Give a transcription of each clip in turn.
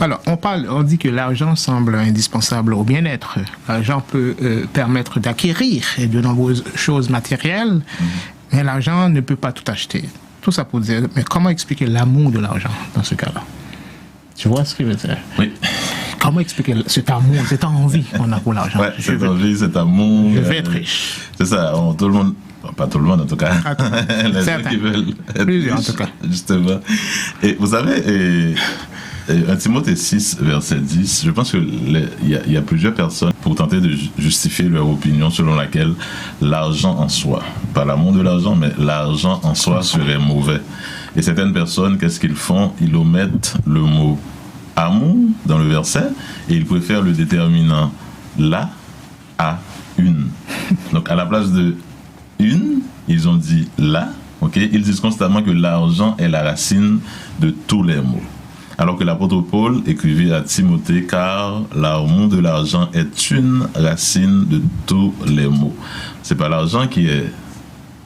Alors, on dit que l'argent semble indispensable au bien-être. L'argent peut permettre d'acquérir de nombreuses choses matérielles, mais l'argent ne peut pas tout acheter. Tout ça pour dire, mais comment expliquer l'amour de l'argent dans ce cas-là? Tu vois ce que je veux dire? Oui. Comment expliquer cet amour, cette envie qu'on a pour l'argent? Ouais, cette envie, cet amour. Je veux être riche. C'est ça, tout le monde, pas tout le monde en tout cas. Les gens qui veulent être Plusieurs riches, en tout cas. Justement. Et vous savez, 1 Timothée 6, verset 10, je pense qu'il y a plusieurs personnes pour tenter de justifier leur opinion selon laquelle l'argent en soi, pas l'amour de l'argent, mais l'argent en soi serait mauvais. Et certaines personnes, qu'est-ce qu'ils font? Ils omettent le mot amour dans le verset et ils préfèrent le déterminant là à une. Donc à la place de une, ils ont dit là, ok? Ils disent constamment que l'argent est la racine de tous les maux. Alors que l'apôtre Paul écrivait à Timothée, car l'amour de l'argent est une racine de tous les maux. C'est pas l'argent qui est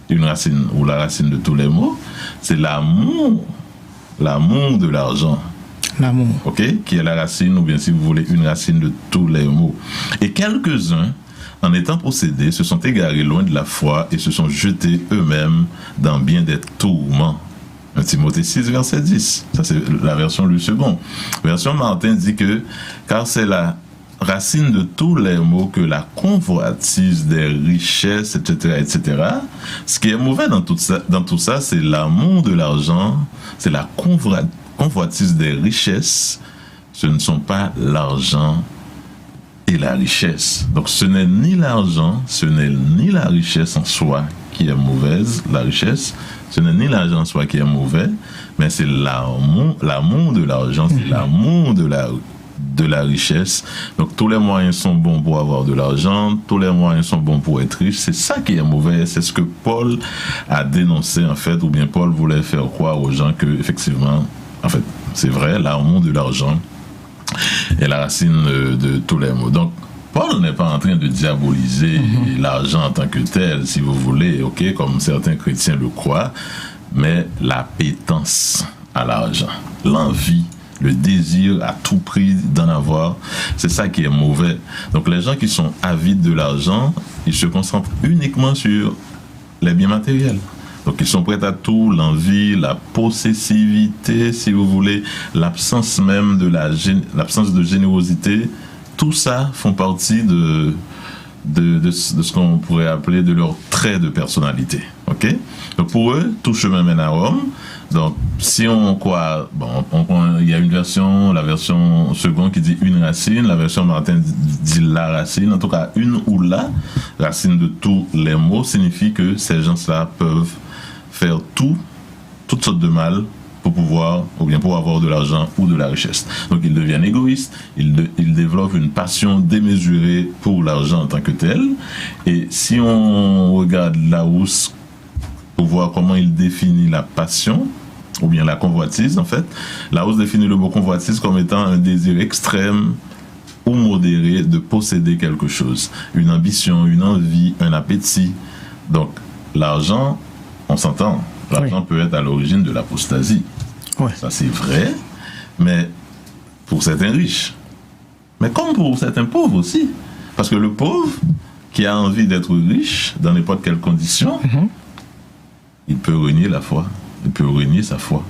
une racine ou la racine de tous les maux, c'est l'amour de l'argent. L'amour. Ok, qui est la racine, ou bien si vous voulez, une racine de tous les maux. Et quelques-uns, en étant possédés, se sont égarés loin de la foi et se sont jetés eux-mêmes dans bien des tourments. 1 Timothée 6, verset 10. Ça, c'est la version Louis II. Version Martin dit que, car c'est la racine de tous les maux que la convoitise des richesses, etc., etc. Ce qui est mauvais dans tout ça, c'est l'amour de l'argent, c'est la convoitise des richesses. Ce ne sont pas l'argent et la richesse. Donc ce n'est ni l'argent, ce n'est ni la richesse en soi qui est mauvaise, la richesse, ce n'est ni l'argent en soi qui est mauvais, mais c'est l'amour de l'argent, c'est l'amour de la richesse. Donc tous les moyens sont bons pour avoir de l'argent, tous les moyens sont bons pour être riche. C'est ça qui est mauvais, c'est ce que Paul a dénoncé en fait, ou bien Paul voulait faire croire aux gens que effectivement, en fait, c'est vrai, l'amour de l'argent est la racine de tous les maux. Donc Paul n'est pas en train de diaboliser l'argent en tant que tel, si vous voulez, ok, comme certains chrétiens le croient, mais l'appétence à l'argent, l'envie, le désir à tout prix d'en avoir, c'est ça qui est mauvais. Donc les gens qui sont avides de l'argent, ils se concentrent uniquement sur les biens matériels. Donc ils sont prêts à tout, l'envie, la possessivité, si vous voulez, l'absence même de l'absence de générosité. Tout ça font partie de ce qu'on pourrait appeler de leur trait de personnalité. Ok? Donc pour eux, tout chemin mène à Rome. Donc si on croit, il y a la version seconde qui dit une racine, la version Martin dit la racine. En tout cas, une ou la racine de tous les maux signifie que ces gens-là peuvent faire toutes sortes de mal pour pouvoir, ou bien pour avoir de l'argent ou de la richesse. Donc ils deviennent égoïstes, ils développent une passion démesurée pour l'argent en tant que tel. Et si on regarde Larousse pour voir comment il définit la passion, ou bien la convoitise en fait, Larousse définit le mot convoitise comme étant un désir extrême ou modéré de posséder quelque chose, une ambition, une envie, un appétit. Donc l'argent, on s'entend, l'argent peut être à l'origine de l'apostasie. Ouais. Ça c'est vrai, mais pour certains riches. Mais comme pour certains pauvres aussi. Parce que le pauvre qui a envie d'être riche dans n'importe quelle condition, il peut renier la foi. Il peut renier sa foi.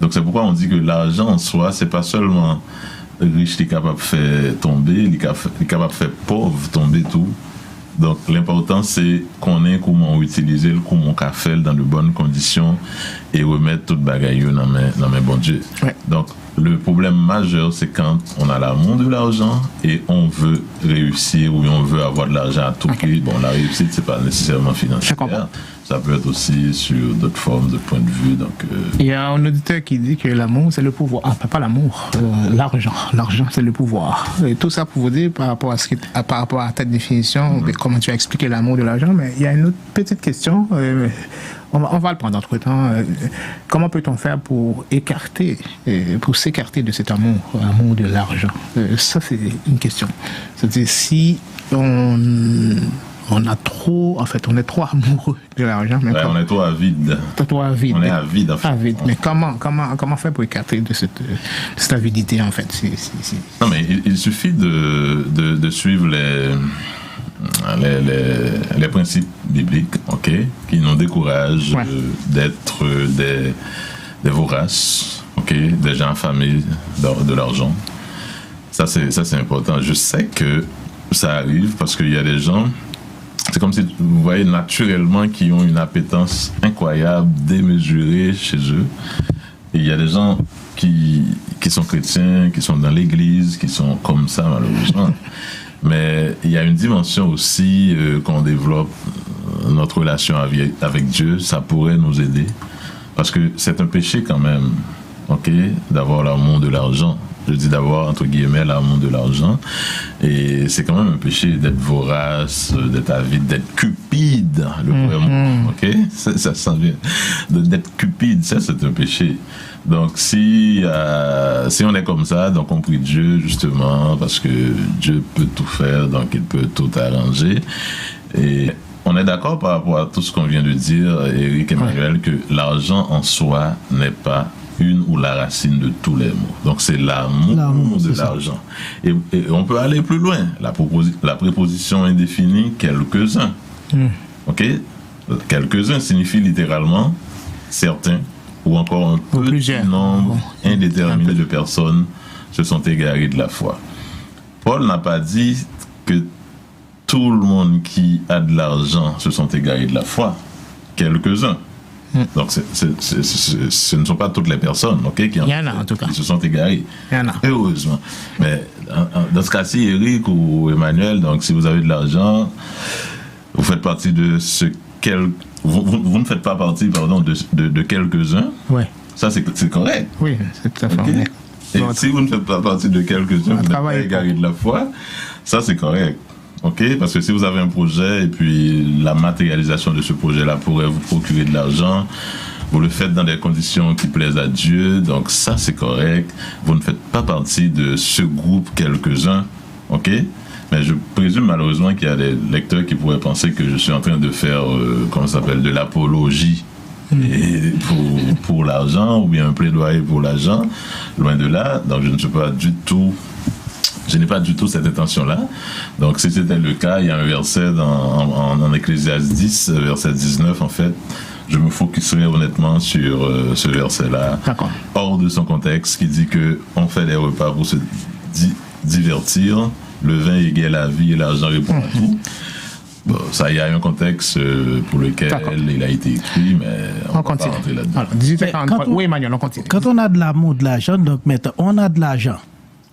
Donc c'est pourquoi on dit que l'argent en soi, c'est pas seulement riche qui est capable de faire tomber, il est capable de faire pauvre tomber tout. Donc l'important c'est qu'on ait comment utiliser le comment qu'a fait dans de bonnes conditions et remettre toute bagaille dans mes bon Dieu. Ouais. Donc le problème majeur c'est quand on a l'amour de l'argent et on veut réussir ou on veut avoir de l'argent à tout prix. Bon, la réussite c'est pas nécessairement financière. Ça peut être aussi sur d'autres formes de points de vue. Donc, il y a un auditeur qui dit que l'amour, c'est le pouvoir. Ah, pas l'amour, l'argent. L'argent, c'est le pouvoir. Et tout ça pour vous dire, par rapport à ta définition, comment tu as expliqué l'amour de l'argent, mais il y a une autre petite question. On va le prendre entre temps. Comment peut-on faire pour s'écarter de cet amour de l'argent? Ça, c'est une question. C'est-à-dire, si on on est trop amoureux de l'argent. Mais on est trop avide. On est avide, en fait. Avide. Mais comment faire pour écarter de cette avidité, en fait? Non, mais il suffit de suivre les principes bibliques, ok, qui nous découragent d'être des voraces, ok, des gens affamés de l'argent. Ça c'est important. Je sais que ça arrive parce qu'il y a des gens, c'est comme si vous voyez naturellement qui ont une appétence incroyable, démesurée chez eux. Et il y a des gens qui sont chrétiens, qui sont dans l'église, qui sont comme ça malheureusement. Mais il y a une dimension aussi qu'on développe, notre relation avec Dieu, ça pourrait nous aider. Parce que c'est un péché quand même, ok, d'avoir l'amour de l'argent. Je dis d'avoir, entre guillemets, l'amour de l'argent. Et c'est quand même un péché d'être vorace, d'être avide, d'être cupide, le vrai mot, ok? Ça sent bien. D'être cupide, ça c'est un péché. Donc si on est comme ça, donc on prie Dieu justement, parce que Dieu peut tout faire, donc il peut tout arranger. Et on est d'accord par rapport à tout ce qu'on vient de dire, Éric et Emmanuel, que l'argent en soi n'est pas une ou la racine de tous les maux. Donc c'est l'amour de l'argent. Et on peut aller plus loin. La préposition indéfinie, quelques-uns. Ok? Quelques-uns signifie littéralement certains ou encore un petit nombre indéterminé de personnes se sont égarées de la foi. Paul n'a pas dit que tout le monde qui a de l'argent se sont égarés de la foi. Quelques-uns. Donc, ce ne sont pas toutes les personnes, ok, qui se sont égarées. Il y en a. Heureusement. Mais dans ce cas-ci, Eric ou Emmanuel, donc si vous avez de l'argent, vous faites partie de vous ne faites pas partie, de quelques-uns. Ouais. Ça, c'est correct. Oui, c'est tout à fait correct. Et si vous ne faites pas partie de quelques-uns, vous n'êtes pas égarés de la foi, ça, c'est correct. Ok, parce que si vous avez un projet et puis la matérialisation de ce projet-là pourrait vous procurer de l'argent, vous le faites dans des conditions qui plaisent à Dieu, donc ça c'est correct. Vous ne faites pas partie de ce groupe quelques-uns, ok? Mais je présume malheureusement qu'il y a des lecteurs qui pourraient penser que je suis en train de faire, comment ça s'appelle, de l'apologie pour l'argent ou bien un plaidoyer pour l'argent. Loin de là, donc je ne suis pas du tout. Je n'ai pas du tout cette intention-là. Donc, si c'était le cas, il y a un verset en Ecclésiaste 10, verset 19, en fait. Je me focuserai honnêtement sur ce verset-là, hors de son contexte, qui dit qu'on fait des repas pour se divertir, le vin égaye la vie et l'argent répond à tout. Bon, ça, il y a un contexte pour lequel il a été écrit, mais on va pas rentrer là-dedans. Alors, 18h43. Oui, Emmanuel, on continue. Quand on a de l'amour de l'argent, donc maintenant, on a de l'argent.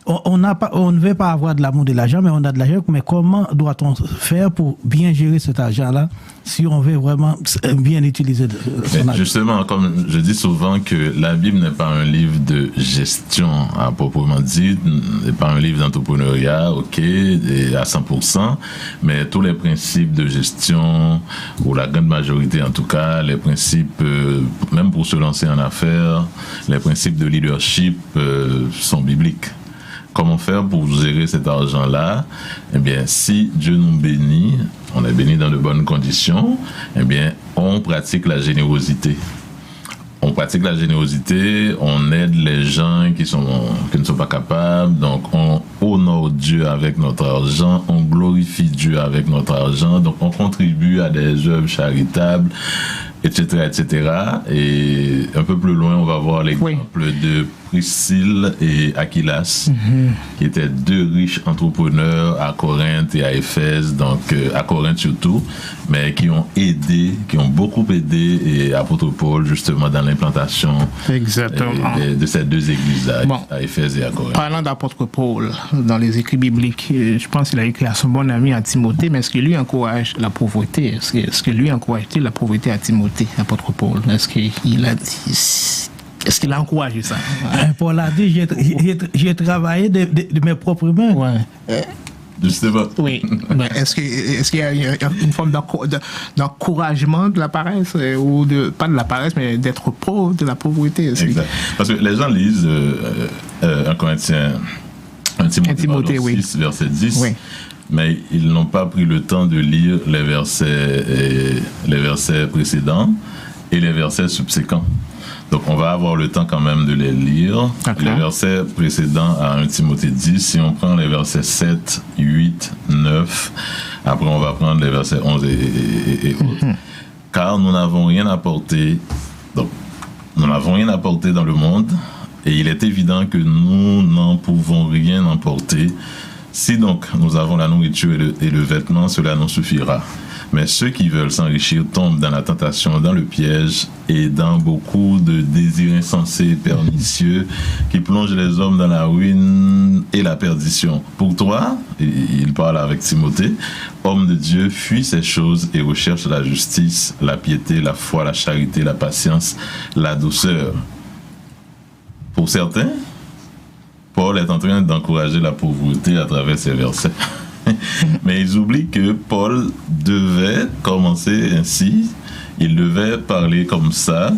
On ne veut pas avoir de l'amour de l'argent, mais on a de l'argent. Mais comment doit-on faire pour bien gérer cet argent-là si on veut vraiment bien utiliser son argent? Justement, comme je dis souvent que la Bible n'est pas un livre de gestion à proprement dit, n'est pas un livre d'entrepreneuriat, ok, à 100%, mais tous les principes de gestion, ou la grande majorité en tout cas, les principes, même pour se lancer en affaires, les principes de leadership sont bibliques. Comment faire pour gérer cet argent-là? Eh bien, si Dieu nous bénit, on est béni dans de bonnes conditions, eh bien, on pratique la générosité. On pratique la générosité, on aide les gens qui ne sont pas capables, donc on honore Dieu avec notre argent, on glorifie Dieu avec notre argent, donc on contribue à des œuvres charitables, etc., etc. Et un peu plus loin, on va voir l'exemple de Priscille et Aquilas, qui étaient deux riches entrepreneurs à Corinthe et à Éphèse, donc à Corinthe surtout, mais qui ont beaucoup aidé l'apôtre Paul justement dans l'implantation de ces deux églises-là, à Éphèse et à Corinthe. Parlant d'apôtre Paul, dans les écrits bibliques, je pense qu'il a écrit à son bon ami à Timothée, mais est-ce qu'il lui encourage la pauvreté? Est-ce que lui encourage-t-il la pauvreté à Timothée, apôtre Paul? Est-ce qu'il a encouragé ça? Paul a dit, j'ai travaillé de mes propres mains. Ouais. Justement. Oui. Mais est-ce qu'il y a une forme d'encouragement de la paresse, ou pas de la paresse, mais d'être pauvre, de la pauvreté? Exact. Parce que les gens lisent 1 Corinthiens 1 Timothée, oui. 6, verset 10. Oui. Mais ils n'ont pas pris le temps de lire les versets précédents et les versets subséquents. Donc, on va avoir le temps quand même de les lire. Okay. Les versets précédents à 1 Timothée 10, si on prend les versets 7, 8, 9, après on va prendre les versets 11 et autres. Car nous n'avons rien apporté, donc, nous n'avons rien apporté dans le monde, et il est évident que nous n'en pouvons rien emporter. Si donc nous avons la nourriture et le vêtement, cela nous suffira. Mais ceux qui veulent s'enrichir tombent dans la tentation, dans le piège et dans beaucoup de désirs insensés et pernicieux qui plongent les hommes dans la ruine et la perdition. Pour toi, il parle avec Timothée, homme de Dieu, fuis ces choses et recherche la justice, la piété, la foi, la charité, la patience, la douceur. Pour certains, Paul est en train d'encourager la pauvreté à travers ces versets. Mais ils oublient que Paul devait commencer ainsi, il devait parler comme ça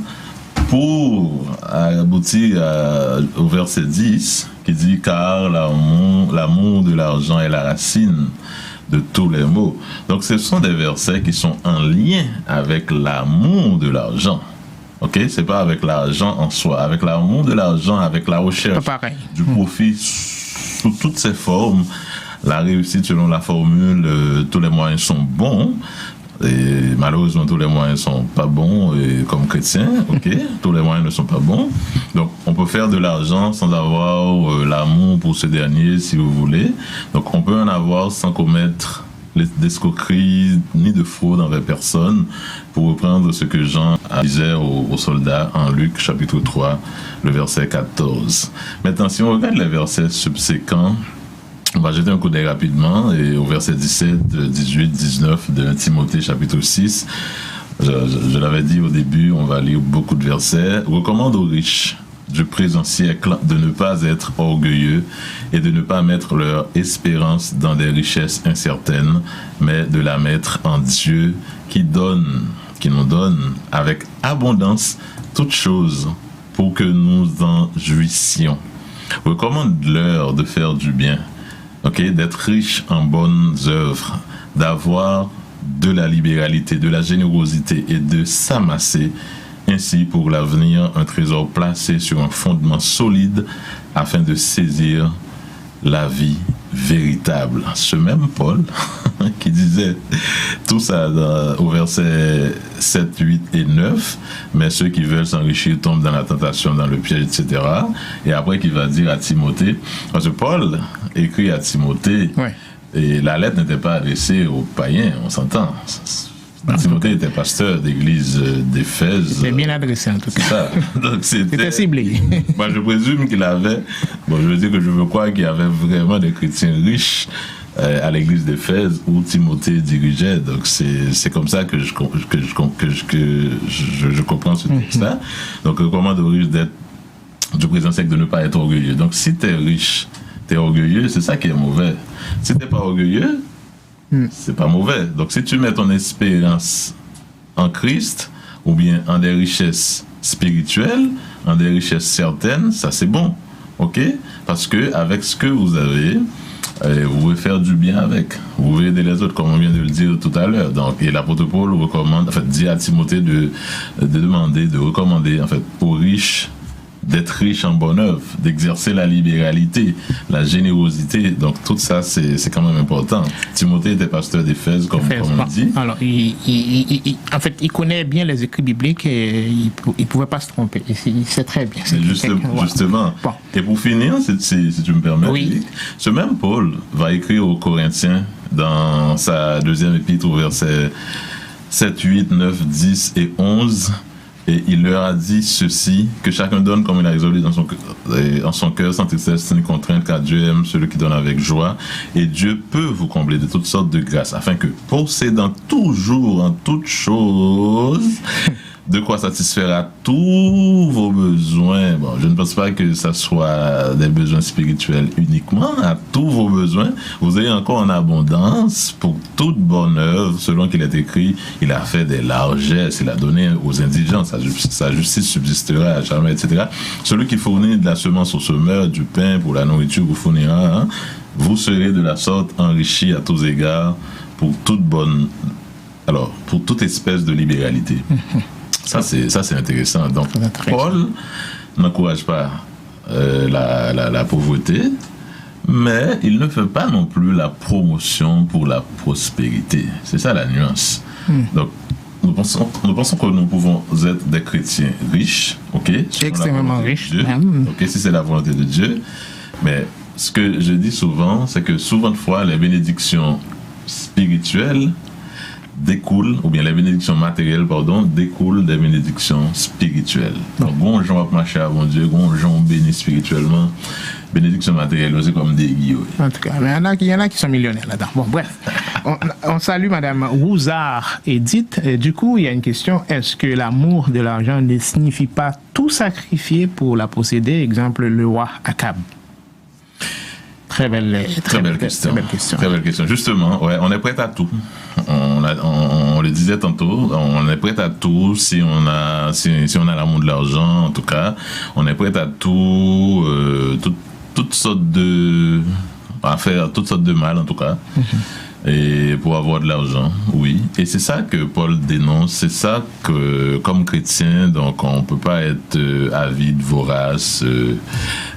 pour aboutir au verset 10 qui dit « Car l'amour de l'argent est la racine de tous les maux ». Donc ce sont des versets qui sont en lien avec l'amour de l'argent. Ok, c'est pas avec l'argent en soi, avec l'amour de l'argent, avec la recherche du profit sous toutes ses formes. La réussite selon la formule, tous les moyens sont bons, et malheureusement tous les moyens sont pas bons et comme chrétiens, ok, tous les moyens ne sont pas bons. Donc on peut faire de l'argent sans avoir l'amour pour ce dernier, si vous voulez. Donc on peut en avoir sans commettre d'escroquerie ni de fraude envers personne, pour reprendre ce que Jean disait aux soldats en Luc chapitre 3, le verset 14. Maintenant, si on regarde les versets subséquents, on va jeter un coup d'œil rapidement et au verset 17, 18, 19 de Timothée chapitre 6, je l'avais dit au début, on va lire beaucoup de versets. Recommande aux riches du présent siècle de ne pas être orgueilleux et de ne pas mettre leur espérance dans des richesses incertaines, mais de la mettre en Dieu qui nous donne avec abondance toutes choses pour que nous en jouissions. Recommande-leur de faire du bien, d'être riche en bonnes œuvres, d'avoir de la libéralité, de la générosité et de s'amasser ainsi pour l'avenir un trésor placé sur un fondement solide afin de saisir la vie véritable. Ce même Paul qui disait tout ça au verset 7, 8 et 9, mais ceux qui veulent s'enrichir tombent dans la tentation, dans le piège, etc. Et après qu'il va dire à Timothée, parce que Paul écrit à Timothée, et la lettre n'était pas adressée aux païens, on s'entend. Timothée était pasteur d'église d'Éphèse. C'était bien adressé en tout cas. C'est ça. Donc c'était ciblé. Moi je présume qu'il avait, je veux dire que je veux croire qu'il y avait vraiment des chrétiens riches à l'église d'Éphèse où Timothée dirigeait. Donc c'est comme ça que je comprends ce texte-là. Donc recommande aux riches d'être du présent siècle de ne pas être orgueilleux. Donc si tu es riche, tu es orgueilleux, c'est ça qui est mauvais. Si tu n'es pas orgueilleux, c'est pas mauvais. Donc si tu mets ton espérance en Christ ou bien en des richesses spirituelles, en des richesses certaines, ça c'est bon, ok? Parce que avec ce que vous avez, vous pouvez faire du bien avec. Vous pouvez aider les autres, comme on vient de le dire tout à l'heure. Donc, et l'apôtre Paul recommande, dit à Timothée de recommander aux riches d'être riche en bonne œuvre, d'exercer la libéralité, la générosité. Donc tout ça, c'est quand même important. Timothée était pasteur d'Éphèse, comme on dit. Alors, il connaît bien les écrits bibliques et il ne pouvait pas se tromper. Il sait très bien. Justement. Bon. Et pour finir, si tu me permets, ce même Paul va écrire aux Corinthiens dans sa deuxième épître au verset 7, 8, 9, 10 et 11. Et il leur a dit ceci, que chacun donne comme il a résolu dans son cœur, sans tristesse ni contrainte, car Dieu aime celui qui donne avec joie. Et Dieu peut vous combler de toutes sortes de grâces, afin que, possédant toujours en toutes choses, de quoi satisfaire à tous vos besoins. Bon, je ne pense pas que ça soit des besoins spirituels uniquement, à tous vos besoins. Vous avez encore en abondance pour toute bonne œuvre, selon qu'il est écrit, il a fait des largesses, il a donné aux indigents, sa justice subsistera à jamais, etc. Celui qui fournit de la semence au semeur, du pain pour la nourriture vous fournira, hein, vous serez de la sorte enrichi à tous égards pour toute espèce de libéralité. Ça c'est intéressant. Donc, Paul n'encourage pas la pauvreté, mais il ne fait pas non plus la promotion pour la prospérité. C'est ça la nuance. Donc, nous pensons que nous pouvons être des chrétiens riches, ok? Extrêmement riches. Ok, si c'est la volonté de Dieu. Mais ce que je dis souvent, c'est que souvent de fois, les bénédictions spirituelles découlent, ou bien les bénédictions matérielles, découlent des bénédictions spirituelles. Donc, bon gens vont marcher avant Dieu, bon gens bénis spirituellement, bénédictions matérielles aussi comme des guillemets. En tout cas, mais il y en a qui sont millionnaires là-dedans. Bon, bref, on salue Madame Rouzard Edith. Et du coup, il y a une question, est-ce que l'amour de l'argent ne signifie pas tout sacrifier pour la posséder? Exemple, le roi Akab. Très belle question. Très belle question. Justement, ouais, on est prêt à tout. On le disait tantôt, on est prêt à tout si on a l'amour de l'argent, en tout cas. On est prêt à tout, toutes sortes à faire toutes sortes de mal, en tout cas. Et pour avoir de l'argent, oui. Et c'est ça que Paul dénonce, c'est ça que, comme chrétien, donc on peut pas être avide, vorace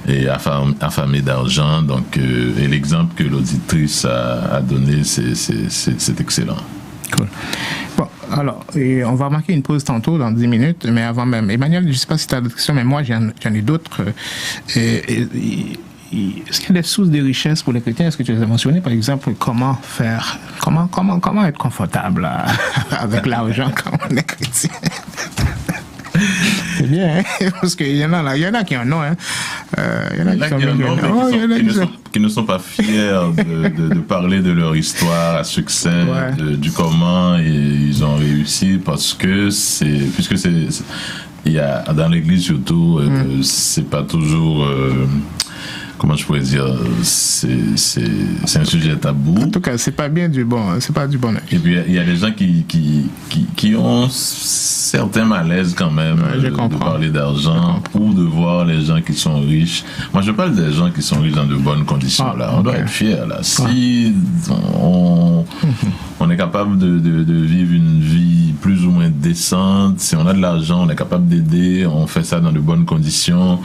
et affamé d'argent. Donc, et l'exemple que l'auditrice a donné, c'est excellent. Cool. Bon, alors, on va marquer une pause tantôt, dans 10 minutes, mais avant même. Emmanuel, je ne sais pas si tu as d'autres questions, mais moi, j'en ai d'autres. Est-ce qu'il y a des sources de richesse pour les chrétiens? Est-ce que tu les as mentionnées, par exemple, comment être confortable avec l'argent quand on est chrétien? C'est bien, hein? Parce qu'il y en a qui en ont, hein. Il y en a qui sont millionnaires. Qui ne sont pas fiers de parler de leur histoire à succès, ouais. Du comment ils ont réussi, parce que il y a dans l'église surtout, c'est pas toujours comment je pourrais dire, c'est un sujet tabou. En tout cas, c'est pas du bon œil. Et puis il y a des gens qui ont certains malaises quand même, de parler d'argent ou de voir les gens qui sont riches. Moi, je parle des gens qui sont riches dans de bonnes conditions. On doit être fiers là. Si on est capable de vivre une vie plus ou moins décente, si on a de l'argent, on est capable d'aider, on fait ça dans de bonnes conditions,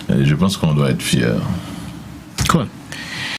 je pense qu'on doit être fiers.